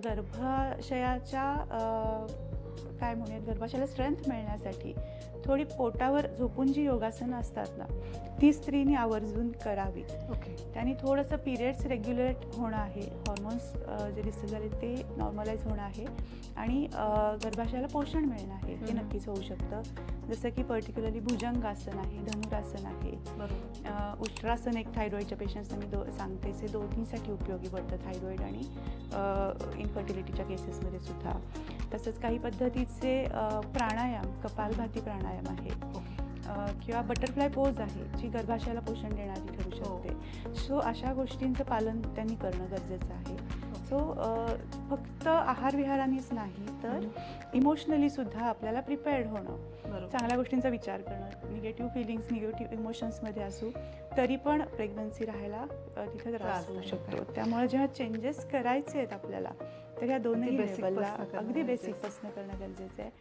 गर्भाशयाच्या काय म्हणूयात, गर्भाशयाला स्ट्रेंथ मिळण्यासाठी थोडी पोटावर झोपून जी योगासनं असतात ना, ती स्त्रीने आवर्जून करावी. ओके. त्याने थोडंसं पिरियड्स रेग्युलेट होणं आहे, हॉर्मोन्स जे डिस्टर्ब झाले ते नॉर्मलाइज होणं आहे आणि गर्भाशयाला पोषण मिळणं आहे, हे नक्कीच होऊ शकतं. जसं की पर्टिक्युलरली भुजंगासन आहे, धनुरासन आहे, बरोबर. उष्ट्रासन एक थायरॉईडच्या पेशंट्सना मी सांगते, ते दोन्हीसाठी उपयोगी पडतं, थायरॉईड आणि इनफर्टिलिटीच्या केसेसमध्ये सुद्धा. तसंच काही पद्धतीचे प्राणायाम, कपालभाती प्राणायाम आहे किंवा बटरफ्लाय पोज आहे, जी गर्भाशयाला पोषण देणारी ठरू शकते. सो अशा गोष्टींचं पालन त्यांनी करणं गरजेचं आहे. सो फक्त आहार विहारानेच नाही तर इमोशनली सुद्धा आपल्याला प्रिपेअर्ड होणं, चांगल्या गोष्टींचा विचार करणं. निगेटिव्ह फिलिंग्स, निगेटिव्ह इमोशन्समध्ये असू तरी पण प्रेग्नन्सी राहायला तिथे त्रास होऊ शकतो. त्यामुळे जेव्हा चेंजेस करायचे आहेत आपल्याला, तर ह्या दोन्ही लेवलला अगदी बेसिकपासून करणं गरजेचं आहे.